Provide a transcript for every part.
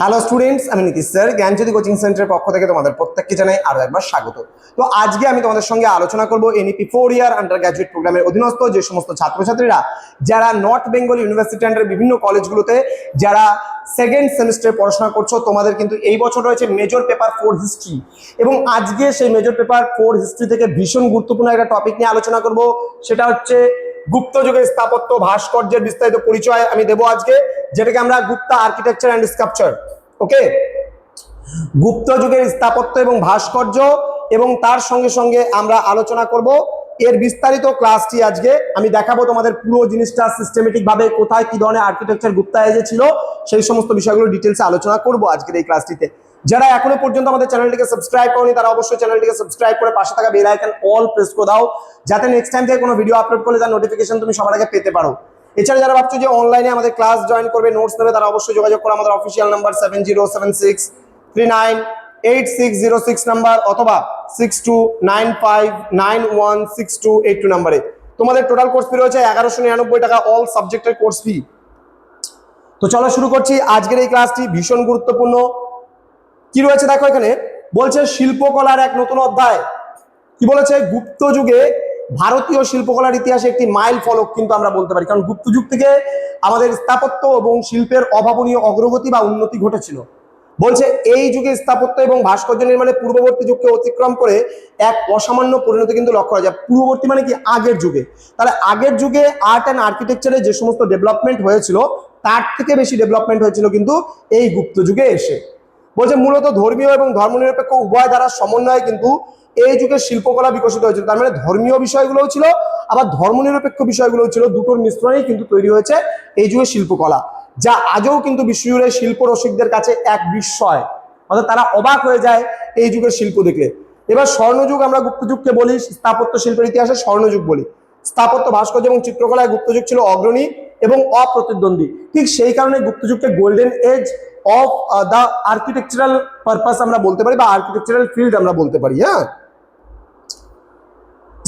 Hello students, আমি Nitish sir জ্ঞানজ্যোতি coaching সেন্টারের পক্ষ থেকে তোমাদের প্রত্যেককে জানাই আরো একবার স্বাগত। তো আজকে আমি তোমাদের সঙ্গে আলোচনা করব এনইপি 4 ইয়ার আন্ডার গ্র্যাজুয়েট প্রোগ্রামের অধীনস্থ যে সমস্ত ছাত্রছাত্রীরা যারা নর্থ বেঙ্গল ইউনিভার্সিটি আন্ডার বিভিন্ন কলেজগুলোতে যারা সেকেন্ড সেমিস্টারে পড়াশোনা করছো, তোমাদের কিন্তু এই বছর রয়েছে মেজর পেপার 4 হিস্ট্রি, এবং আজকে সেই মেজর পেপার 4 হিস্ট্রি থেকে ভীষণ গুরুত্বপূর্ণ একটা টপিক নিয়ে আলোচনা করব। সেটা হচ্ছে গুপ্ত যুগের স্থাপত্য ভাস্কর্যের বিস্তারিত পরিচয় আমি দেবো আজকে, যেটাকে আমরা গুপ্তা আর্কিটেকচার অ্যান্ড স্কাল্পচার। ওকে, গুপ্ত যুগের স্থাপত্য এবং ভাস্কর্য, এবং তার সঙ্গে সঙ্গে আমরা আলোচনা করব এর বিস্তারিত ক্লাসটি। আজকে আমি দেখাবো তোমাদের পুরো জিনিসটা সিস্টেমেটিক ভাবে কোথায় কি ধরনের আর্কিটেকচার গুপ্তা এজে ছিল, সেই সমস্ত বিষয়গুলো ডিটেলসে আলোচনা করব আজকের এই ক্লাসটিতে। যারা এখনো পর্যন্ত আমাদের চ্যানেলটিকে সাবস্ক্রাইব করনি তারা অবশ্যই চ্যানেলটিকে সাবস্ক্রাইব করে পাশে থাকা বেল আইকন অল প্রেস করে দাও, যাতে নেক্সট টাইম থেকে কোনো ভিডিও আপলোড করলে তার নোটিফিকেশন তুমি সবার আগে পেতে পারো। এছাড়া যারা ভাবছো যে অনলাইনে আমাদের ক্লাস জয়েন করবে, নোটস নেবে, তারা অবশ্যই যোগাযোগ করো আমাদের অফিসিয়াল নাম্বার 7076398606 নাম্বার অথবা 6295916282 নাম্বারে। তোমাদের টোটাল কোর্স ফি রয়েছে 1199 টাকা, অল সাবজেক্টের কোর্স ফি। তো চলো শুরু করছি আজকের এই ক্লাসটি, ভীষণ গুরুত্বপূর্ণ। কি রয়েছে দেখো, এখানে বলছে শিল্পকলার এক নতুন অধ্যায়। কি বলেছে? গুপ্ত যুগে ভারতীয় শিল্পকলার ইতিহাসে একটি মাইল ফলক কিন্তু আমরা বলতে পারি, কারণ গুপ্ত যুগ থেকে আমাদের স্থাপত্য এবং শিল্পের অভাবনীয় অগ্রগতি বা উন্নতি ঘটেছিল। বলছে এই যুগে স্থাপত্য এবং ভাস্কর্য নির্মাণে পূর্ববর্তী যুগকে অতিক্রম করে এক অসামান্য পরিণতি কিন্তু লক্ষ্য করা যায়। পূর্ববর্তী মানে কি? আগের যুগে। তাহলে আগের যুগে আর্ট অ্যান্ড আর্কিটেকচারে যে সমস্ত ডেভেলপমেন্ট হয়েছিল তার থেকে বেশি ডেভেলপমেন্ট হয়েছিল কিন্তু এই গুপ্ত যুগে এসে। বলছে মূলত ধর্মীয় এবং ধর্মনিরপেক্ষ উভয় দ্বারা সমন্বয়ে কিন্তু এই যুগের শিল্পকলা বিকশিত হয়েছিল। তার মানে ধর্মীয় বিষয়গুলোও ছিল, আবার ধর্মনিরপেক্ষ বিষয়গুলোও ছিল, দুটোর মিশ্রণেই কিন্তু তৈরি হয়েছে এই যুগের শিল্পকলা, যা আজও কিন্তু বিশ্বজুড়ে শিল্প রসিকদের কাছে এক বিস্ময়। অর্থাৎ তারা অবাক হয়ে যায় এই যুগের শিল্প দেখে। এবার স্বর্ণযুগ আমরা গুপ্ত যুগকে বলি, স্থাপত্য শিল্পের ইতিহাসে স্বর্ণযুগ বলি। স্থাপত্য, ভাস্কর্য এবং চিত্রকলায় গুপ্ত যুগ ছিল অগ্রণী এবং অপ্রতিদ্বন্দ্বী। ঠিক সেই কারণে গুপ্ত যুগকে golden age of the architectural purpose আমরা বলতে পারি, বা আর্কিটেকচারাল ফিল্ড আমরা বলতে পারি। হ্যাঁ,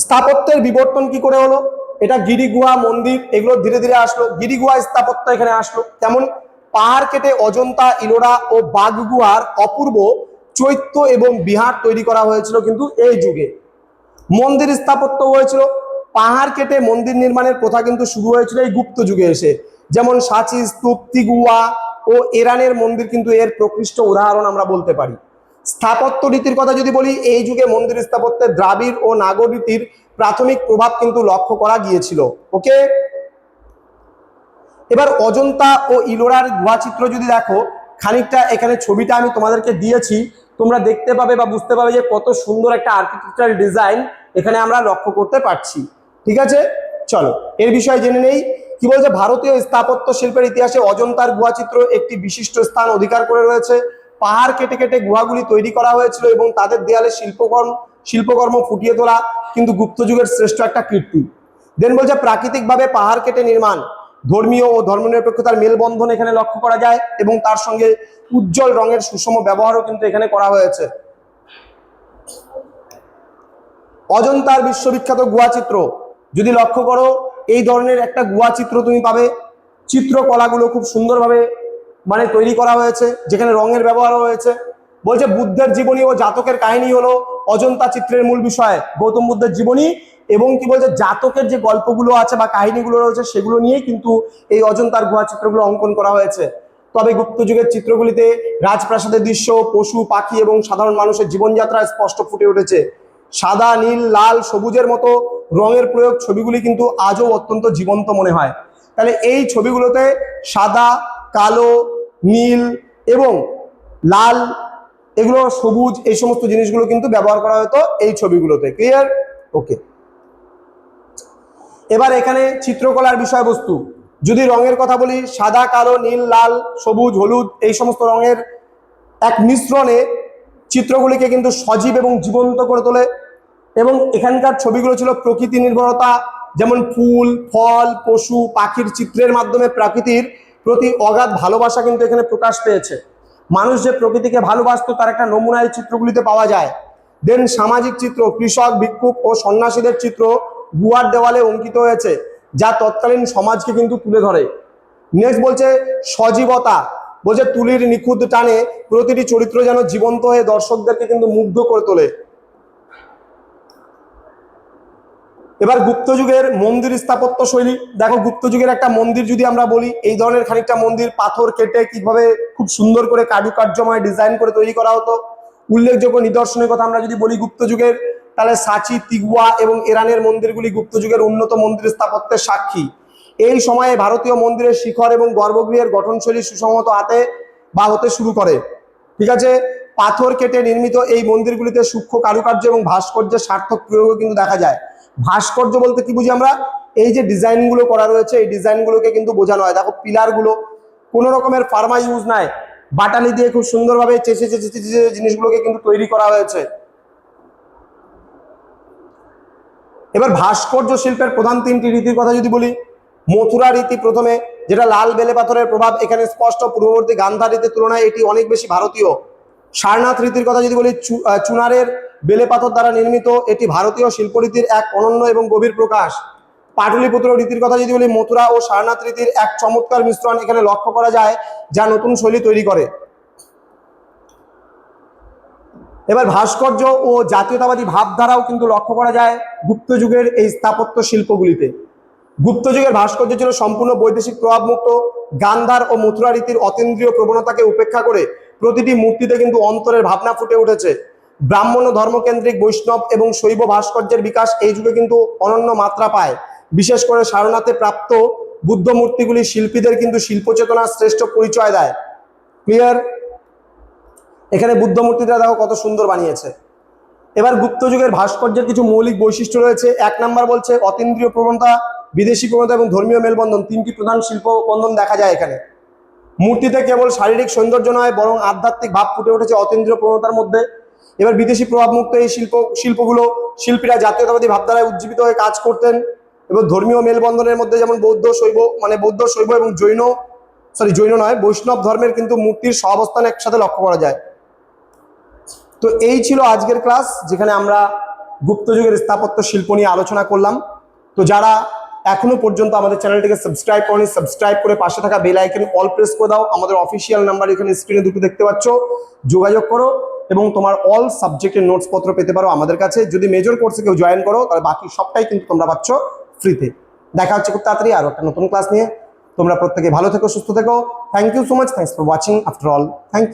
স্থাপত্যের বিবর্তন কি করে হলো? এটা গিরি গুহা, মন্দির, এগুলো ধীরে ধীরে আসলো। গিরি গুহা স্থাপত্য এখানে আসলো। কেমন? পাহাড় কেটে অজন্তা, ইলোরা ও বাঘ গুহার অপূর্ব চৈত্য এবং বিহার তৈরি করা হয়েছিল কিন্তু এই যুগে। মন্দির স্থাপত্য হয়েছিল, পাহাড় কেটে মন্দির নির্মাণের প্রথা কিন্তু শুরু হয়েছিল এই গুপ্ত যুগে এসে। যেমন সাঁচি স্তূপ, তিগুয়া ও ইরানের মন্দির কিন্তু এর প্রকৃষ্ট উদাহরণ আমরা বলতে পারি। স্থাপত্য রীতির কথা যদি বলি, এই যুগে মন্দির স্থাপত্যে দ্রাবিড় ও নাগর রীতির প্রাথমিক প্রভাব কিন্তু লক্ষ্য করা গিয়েছিল। ওকে, এবার অজন্তা ও ইলোরার গুহাচিত্র যদি দেখো, খানিকটা এখানে ছবিটা আমি তোমাদেরকে দিয়েছি, তোমরা দেখতে পাবে বা বুঝতে পারবে যে কত সুন্দর একটা আর্কিটেকচারাল ডিজাইন এখানে আমরা লক্ষ্য করতে পারছি। ঠিক আছে, চলো এর বিষয়ে জেনে নেই। কি বলছে? ভারতীয় স্থাপত্য শিল্পের ইতিহাসে অজন্তার গুহাচিত্র একটি বিশিষ্ট স্থান অধিকার করে রয়েছে। পাহাড় কেটে কেটে গুহাগুলি তৈরি করা হয়েছিল এবং তাদের দেয়ালে শিল্পকর্ম ফুটিয়ে তোলা কিন্তু গুপ্ত যুগের শ্রেষ্ঠ একটা কীর্তি। দেন বলছে প্রাকৃতিকভাবে পাহাড় কেটে নির্মাণ, ধর্মীয় ও ধর্মনিরপেক্ষতার মেলবন্ধন এখানে লক্ষ্য করা যায়, এবং তার সঙ্গে উজ্জ্বল রঙের সুষম ব্যবহারও কিন্তু এখানে করা হয়েছে। অজন্তার বিশ্ববিখ্যাত গুহাচিত্র যদি লক্ষ্য করো, এই ধরনের একটা গুহাচিত্র তুমি পাবে। চিত্রকলাগুলো খুব সুন্দরভাবে মানে তৈরি করা হয়েছে, যেখানে রঙের ব্যবহারও হয়েছে। বলছে বুদ্ধের জীবনী ও জাতকের কাহিনী হলো অজন্তা চিত্রের মূল বিষয়। গৌতম বুদ্ধের জীবনী এবং কি বলছে জাতকের যে গল্পগুলো আছে বা কাহিনীগুলো রয়েছে সেগুলো নিয়েই কিন্তু এই অজন্তার গুহা চিত্রগুলো অঙ্কন করা হয়েছে। তবে গুপ্ত যুগের চিত্রগুলিতে রাজপ্রাসাদের দৃশ্য, পশু পাখি এবং সাধারণ মানুষের জীবনযাত্রা স্পষ্ট ফুটে উঠেছে। সাদা, নীল, লাল, সবুজের মতো রঙের প্রয়োগ ছবিগুলি কিন্তু আজও অত্যন্ত জীবন্ত মনে হয়। তাহলে এই ছবিগুলোতে সাদা, কালো, নীল এবং লাল, এগুলো সবুজ, এই সমস্ত জিনিসগুলো কিন্তু ব্যবহার করা হতো এই ছবিগুলোতে। ক্লিয়ার? ওকে, এবার এখানে চিত্রকলার বিষয়বস্তু যদি রঙের কথা বলি, সাদা, কালো, নীল, লাল, সবুজ, হলুদ, এই সমস্ত রঙের এক মিশ্রণে চিত্রগুলিকে কিন্তু সজীব এবং জীবন্ত করে তোলে। এবং এখানকার ছবিগুলো ছিল প্রকৃতি নির্ভরতা, যেমন ফুল, ফল, পশু, পাখির চিত্রের মাধ্যমে প্রকৃতির প্রতি অগাধ ভালোবাসা কিন্তু এখানে প্রকাশ পেয়েছে। মানুষ যে প্রকৃতিকে ভালোবাসতো তার একটা নমুনা এই চিত্রগুলিতে পাওয়া যায়। দেন সামাজিক চিত্র, কৃষক, ভিক্ষুক ও সন্ন্যাসীদের চিত্র গুহার দেওয়ালে অঙ্কিত হয়েছে, যা তৎকালীন সমাজকে কিন্তু তুলে ধরে। নেক্সট বলছে সজীবতা, বলছে তুলির নিখুঁত টানে প্রতিটি চরিত্র যেন জীবন্ত হয়ে দর্শকদেরকে কিন্তু মুগ্ধ করে তোলে। এবার গুপ্ত যুগের মন্দির স্থাপত্য শৈলী দেখো, গুপ্ত যুগের একটা মন্দির যদি আমরা বলি, এই ধরনের খানিকটা মন্দির পাথর কেটে কিভাবে খুব সুন্দর করে কারুকার্যময় ডিজাইন করে তৈরি করা হতো। উল্লেখযোগ্য নিদর্শনের কথা আমরা যদি বলি গুপ্ত যুগের, তাহলে সাচি, তিগুয়া এবং ইরানের মন্দিরগুলি গুপ্ত যুগের উন্নত মন্দির স্থাপত্যের সাক্ষী। এই সময়ে ভারতীয় মন্দিরের শিখর এবং গর্ভগৃহের গঠনশৈলী সুসংহত হতে শুরু করে। ঠিক আছে, পাথর কেটে নির্মিত এই মন্দিরগুলিতে সূক্ষ্ম কারুকার্য এবং ভাস্কর্যের সার্থক প্রয়োগ কিন্তু দেখা যায়। ভাস্কর্য বলতে কি বুঝি আমরা? এই যে ডিজাইনগুলো করা রয়েছে এই ডিজাইনগুলোকে কিন্তু বোঝানো হয়। দেখো পিলারগুলো কোনো রকমের ফার্মা ইউজ নাই, বাটালি দিয়ে খুব সুন্দরভাবে চেঁচে চেঁচে চেঁচে জিনিসগুলোকে কিন্তু তৈরি করা হয়েছে। এবার ভাস্কর্য শিল্পের প্রধান তিনটি রীতির কথা যদি বলি, মথুরা রীতি প্রথমে, যেটা লাল বেলে পাথরের প্রভাব এখানে স্পষ্ট, পূর্ববর্তী গান্ধার রীতির তুলনায় এটি অনেক বেশি ভারতীয়। সারনাথ রীতির কথা যদি বলি, চুনারের বেলে পাথর দ্বারা নির্মিত, এটি ভারতীয় শিল্পরীতির এক অনন্য এবং গভীর প্রকাশ। পাটলিপুত্র রীতির কথা যদি বলি, মথুরা ও সারনাথ রীতির এক চমৎকার মিশ্রণ এখানে লক্ষ্য করা যায়, যা নতুন শৈলী তৈরি করে। এবার ভাস্কর্য ও জাতীয়তাবাদী ভাবধারাও কিন্তু লক্ষ্য করা যায় গুপ্ত যুগের এই স্থাপত্য শিল্পগুলিতে। গুপ্ত যুগের ভাস্কর্য ছিল সম্পূর্ণ বৈদেশিক প্রভাবমুক্ত। গান্ধার ও মথুরা রীতির অতীন্দ্রিয় প্রবণতাকে উপেক্ষা করে প্রতিটি মূর্তিতে কিন্তু অন্তরের ভাবনা ফুটে উঠেছে। ব্রাহ্মণ ও ধর্মকেন্দ্রিক বৈষ্ণব এবং শৈব ভাস্কর্যের বিকাশ এই যুগে কিন্তু অনন্য মাত্রা পায়। বিশেষ করে সারনাথে প্রাপ্ত বুদ্ধ মূর্তিগুলি শিল্পীদের কিন্তু শিল্পচেতনার শ্রেষ্ঠ পরিচয় দেয়। ক্লিয়ার? এখানে বুদ্ধ মূর্তিটা দেখো কত সুন্দর বানিয়েছে। এবার গুপ্ত যুগের ভাস্কর্যের কিছু মৌলিক বৈশিষ্ট্য রয়েছে। 1 নাম্বার বলছে অতীন্দ্রিয় প্রবণতা, বিদেশি প্রবণতা এবং ধর্মীয় মেলবন্ধন, তিনটি প্রধান শিল্প বন্ধন দেখা যায় এখানে। মূর্তিতে কেবল শারীরিক সৌন্দর্য নয় বরং আধ্যাত্মিক ভাব ফুটে উঠেছে অতীন্দ্রিয় প্রবণতার মধ্যে। এবার বিদেশি প্রভাবমুক্ত এই শিল্পগুলো শিল্পীরা জাতীয়তাবাদী ভাবধারায় উজ্জীবিত হয়ে কাজ করতেন। এবং ধর্মীয় মেলবন্ধনের মধ্যে যেমন বৌদ্ধ শৈব এবং জৈন নয় বৈষ্ণব ধর্মের কিন্তু মূর্তির সহাবস্থান একসাথে লক্ষ্য করা যায়। তো এই ছিল আজকের ক্লাস, যেখানে আমরা গুপ্ত যুগের স্থাপত্য শিল্প নিয়ে আলোচনা করলাম। তো যারা এখনো পর্যন্ত আমাদের চ্যানেলটিকে সাবস্ক্রাইব করেনি, সাবস্ক্রাইব করে পাশে থাকা বেল আইকন অল প্রেস করে দাও। আমাদের অফিসিয়াল নাম্বার এখানে স্ক্রিনে দুটো দেখতে পাচ্ছ, যোগাযোগ করো এবং তোমার অল সাবজেক্টের নোটস পত্র পেতে পারো আমাদের কাছে। যদি মেজর কোর্সে কেউ জয়েন করো তাহলে বাকি সবটাই কিন্তু তোমরা পাচ্ছ ফ্রিতে। দেখা হচ্ছে খুব তাড়াতাড়ি আরো একটা নতুন ক্লাস নিয়ে। তোমরা প্রত্যেকে ভালো থেকো, সুস্থ থেকো। Thank you so much, thanks for watching after all, thank you.